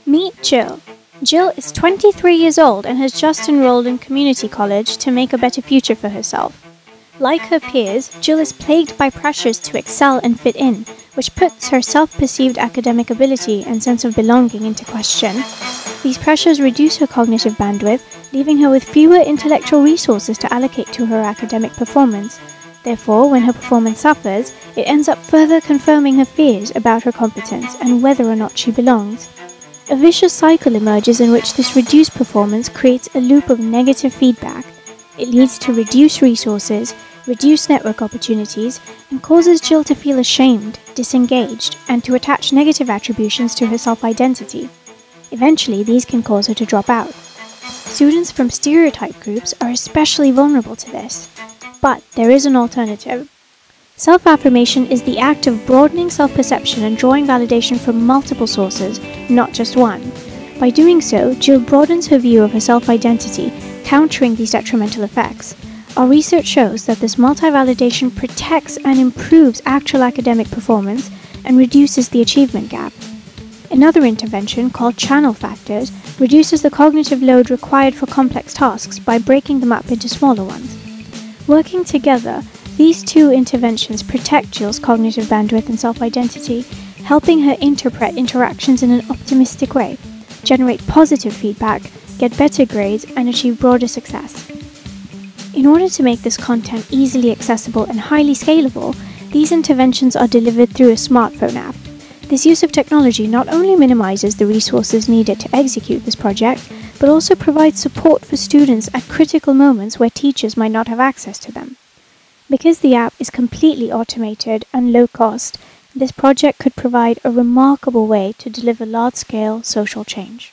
Meet Jill. Jill is 23 years old and has just enrolled in community college to make a better future for herself. Like her peers, Jill is plagued by pressures to excel and fit in, which puts her self-perceived academic ability and sense of belonging into question. These pressures reduce her cognitive bandwidth, leaving her with fewer intellectual resources to allocate to her academic performance. Therefore, when her performance suffers, it ends up further confirming her fears about her competence and whether or not she belongs. A vicious cycle emerges in which this reduced performance creates a loop of negative feedback. It leads to reduced resources, reduced network opportunities, and causes Jill to feel ashamed, disengaged, and to attach negative attributions to her self-identity. Eventually, these can cause her to drop out. Students from stereotype groups are especially vulnerable to this. But there is an alternative. Self-affirmation is the act of broadening self-perception and drawing validation from multiple sources, not just one. By doing so, Jill broadens her view of her self-identity, countering these detrimental effects. Our research shows that this multi-validation protects and improves actual academic performance and reduces the achievement gap. Another intervention, called channel factors, reduces the cognitive load required for complex tasks by breaking them up into smaller ones. Working together, these two interventions protect Jill's cognitive bandwidth and self-identity, helping her interpret interactions in an optimistic way, generate positive feedback, get better grades, and achieve broader success. In order to make this content easily accessible and highly scalable, these interventions are delivered through a smartphone app. This use of technology not only minimizes the resources needed to execute this project, but also provides support for students at critical moments where teachers might not have access to them. Because the app is completely automated and low cost, this project could provide a remarkable way to deliver large-scale social change.